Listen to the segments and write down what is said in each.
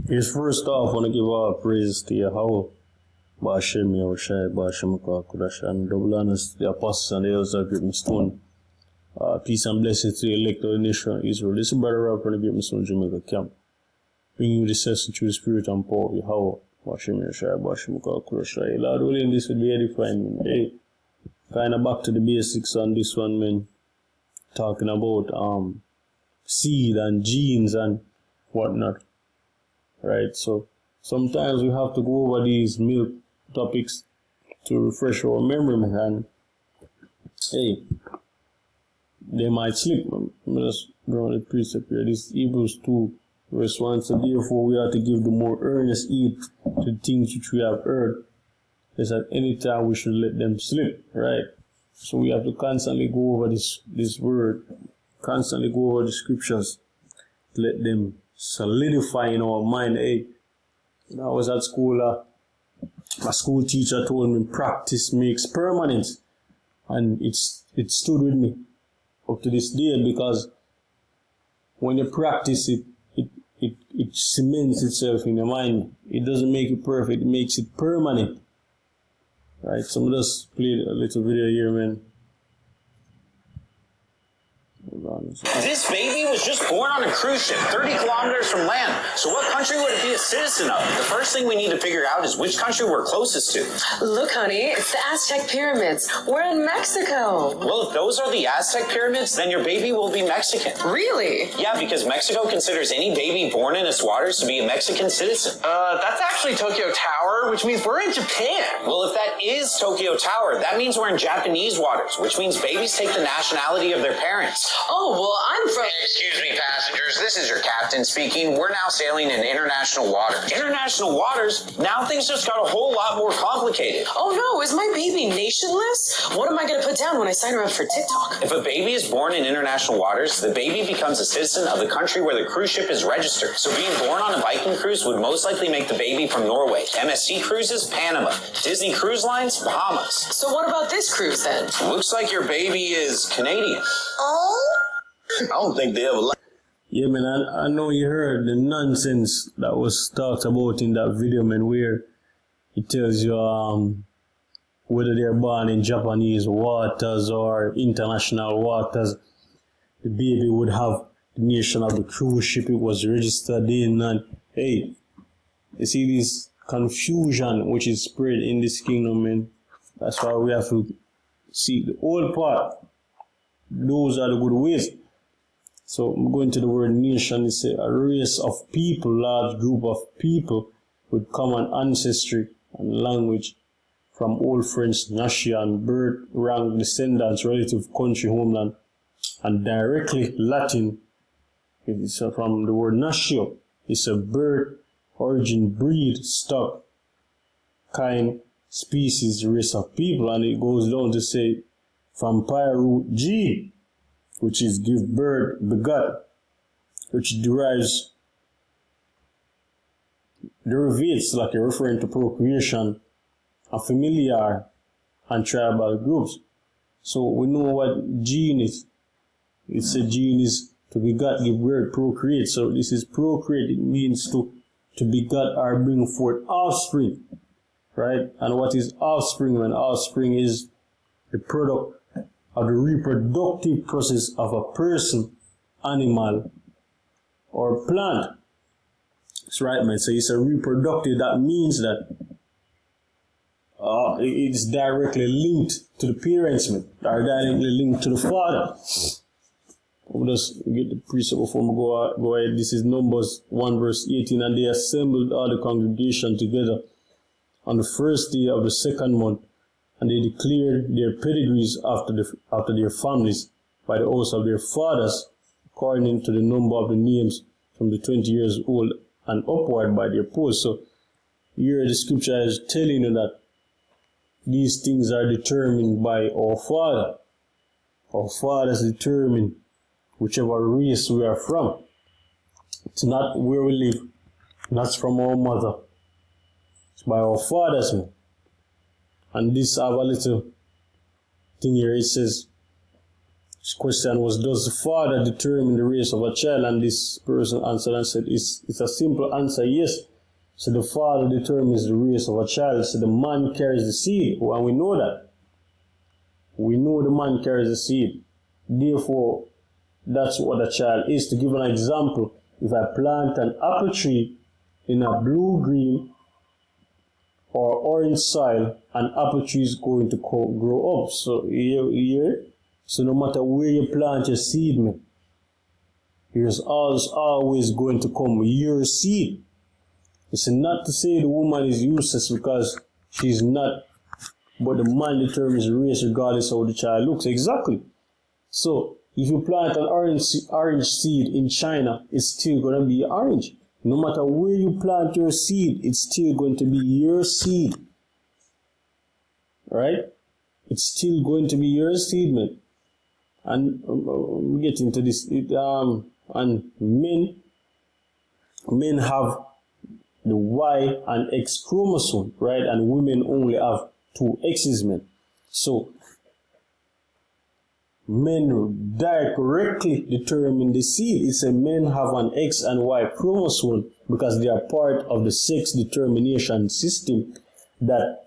Yes, first off, I want to give all praise to Yahweh. Bashem Yahushai, Bashem Kakudash, and double honors to the apostles and the elders of Great Stone. Peace and blessings to the elect of the nation of Israel. This is Brother Rob from the Great Stone Jamaica camp, bringing you the session through the spirit and power of Yahweh. Bashem Yahushai, Bashem Kakudash. Lord willing, this will be edifying. Hey, kind of back to the basics on this one, man. Talking about seed and genes and whatnot. Right, so sometimes we have to go over these milk topics to refresh our memory, man. And hey, they might slip. I'm just drawing the precept here. This Hebrews 2 verse 1. So therefore we are to give the more earnest heed to the things which we have heard, lest at any time we should let them slip. Right. So we have to constantly go over this word, constantly go over the scriptures, let them solidify in our mind. Hey, when I was at school, my school teacher told me practice makes permanent, and it stood with me up to this day, because when you practice it, it cements itself in your mind. It doesn't make it perfect, it makes it permanent. Right, so I'm just played a little video here, man. This baby was just born on a cruise ship 30 kilometers from land. So what country would it be a citizen of? The first thing we need to figure out is which country we're closest to. Look, honey, it's the Aztec pyramids. We're in Mexico. Well, if those are the Aztec pyramids, then your baby will be Mexican. Really? Yeah, because Mexico considers any baby born in its waters to be a Mexican citizen. That's actually Tokyo Tower, which means we're in Japan. Well, if that is Tokyo Tower, that means we're in Japanese waters, which means babies take the nationality of their parents. Oh, well, I'm from... Excuse me, passengers. This is your captain speaking. We're now sailing in international waters. International waters? Now things just got a whole lot more complicated. Oh, no, is my baby nationless? What am I going to put down when I sign her up for TikTok? If a baby is born in international waters, the baby becomes a citizen of the country where the cruise ship is registered. So being born on a Viking cruise would most likely make the baby from Norway. MSC Cruises, Panama. Disney Cruise Lines, Bahamas. So what about this cruise, then? Looks like your baby is Canadian. Oh? I don't think they ever like. Yeah, man, I know you heard the nonsense that was talked about in that video, man, where it tells you whether they're born in Japanese waters or international waters, the baby would have the nation of the cruise ship it was registered in. And hey, you see this confusion which is spread in this kingdom, man. That's why we have to see the old part. Those are the good ways. So I'm going to the word nation. It's a race of people, large group of people with common ancestry and language, from Old French nation, birth, rank, descendants, relative, country, homeland, and directly Latin. It's from the word natio. It's a birth, origin, breed, stock, kind, species, race of people, and it goes down to say from Pi root G, which is give birth, begot, which derives, derivates, like you're referring to procreation, a familiar and tribal groups. So we know what gene is. It's a gene is to begot, give birth, procreate. So this is procreate. It means to begot or bring forth offspring, right? And what is offspring? When offspring is the product of the reproductive process of a person, animal, or plant. That's right, man. So it's a reproductive. That means that it's directly linked to the parents, man. Or directly linked to the father. We'll just get the precept before we go ahead. This is Numbers 1 verse 18. And they assembled all the congregation together on the first day of the second month, and they declared their pedigrees after their families by the oaths of their fathers, according to the number of the names from the 20 years old and upward by their posts. So here the scripture is telling you that these things are determined by our Father. Our fathers determine whichever race we are from. It's not where we live. That's from our mother. It's by our fathers, man. And this have a little thing here. It says, His question was, does the father determine the race of a child? And this person answered and said, it's a simple answer, yes. So the father determines the race of a child. So the man carries the seed, and we know that. We know the man carries the seed. Therefore, that's what a child is. To give an example, if I plant an apple tree in a blue, green, or orange soil, an apple tree is going to grow up. So here, so no matter where you plant your seed, man, there's always going to come your seed. It's not to say the woman is useless because she's not, but the man determines the race regardless of how the child looks. Exactly. So if you plant an orange seed in China, it's still going to be orange. No matter where you plant your seed, it's still going to be your seed. Right? It's still going to be your seed, man. And we get into this. And men have the Y and X chromosome, right? And women only have 2 X's, man. So men directly determine the seed. It's a men have an X and Y chromosome because they are part of the sex determination system that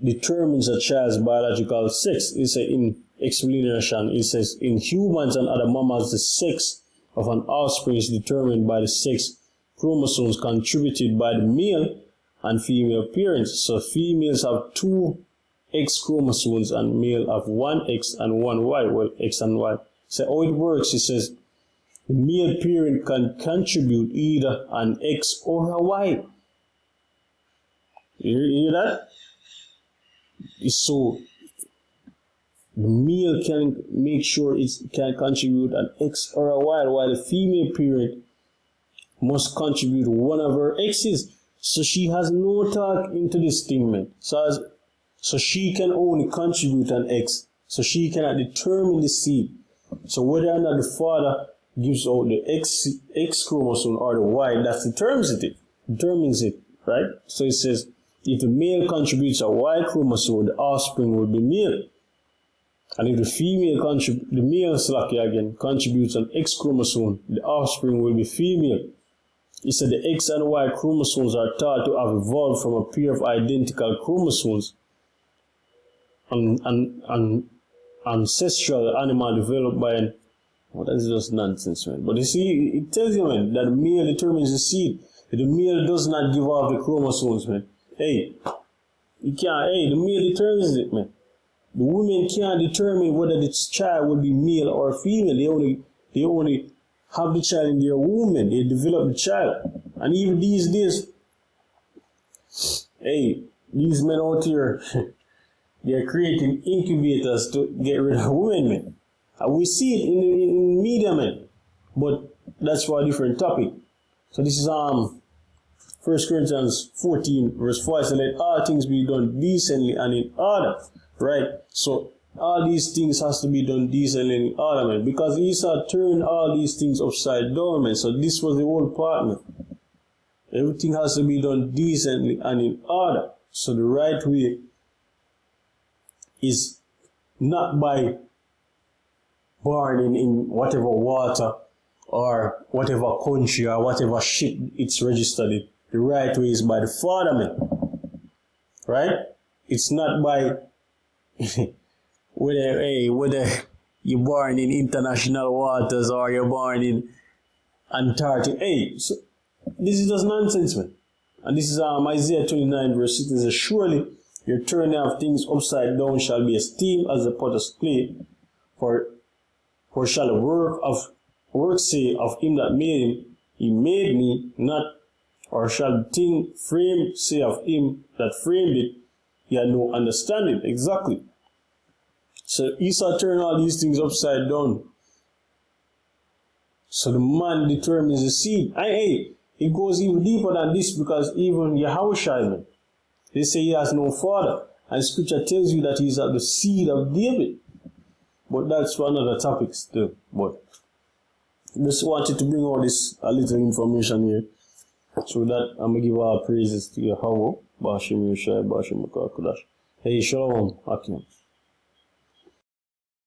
determines a child's biological sex. It's in explanation. It says in humans and other mammals, the sex of an offspring is determined by the sex chromosomes contributed by the male and female parents. So females have 2 X chromosomes and male have 1 X and 1 Y. Well, X and Y. So how it works, it says the male parent can contribute either an X or a Y. You hear that? So the male can make sure it can contribute an X or a Y, while the female parent must contribute one of her X's. So she has no talk into this thing, man. So she can only contribute an X. So she cannot determine the seed. So whether or not the father gives out the X chromosome or the Y, that determines it, right? So it says, if the male contributes a Y chromosome, the offspring will be male. And if the female contributes an X chromosome, the offspring will be female. He said the X and Y chromosomes are thought to have evolved from a pair of identical chromosomes. An ancestral animal developed by an... Well, that's just nonsense, man. But you see, it tells you, man, that the male determines the seed. The male does not give off the chromosomes, man. The male determines it, man. The women can't determine whether the child will be male or female. They only have the child in their womb, man. They develop the child. And even these days, these men out here, they're creating incubators to get rid of women, man. And we see it in media, man. But that's for a different topic. So this is 1 Corinthians 14, verse 4. So let all things be done decently and in order. Right? So all these things has to be done decently and in order, man. Because Esau turned all these things upside down, man. So this was the whole part, man. Everything has to be done decently and in order. So the right way is not by born in whatever water or whatever country or whatever ship it's registered in. The right way is by the Father, man. Right? It's not by whether you're born in international waters or you're born in Antarctica. So this is just nonsense, man. And this is Isaiah 29, verse 6. It says, surely your turning of things upside down shall be esteemed as the potter's clay, for shall the work say of him that made him, he made me not, or shall the thing framed say of him that framed it, he had no understanding. Exactly. So Esau turned all these things upside down. So the man determines the seed. It goes even deeper than this, because even Yahushua, they say he has no father. And scripture tells you that he's of the seed of David. But that's for another topic still. But just wanted to bring all this a little information here. So that I'm going to give our praises to Yahweh. Bashim Yeshai, Bashim Kudash. Hey, Shalom, Akim.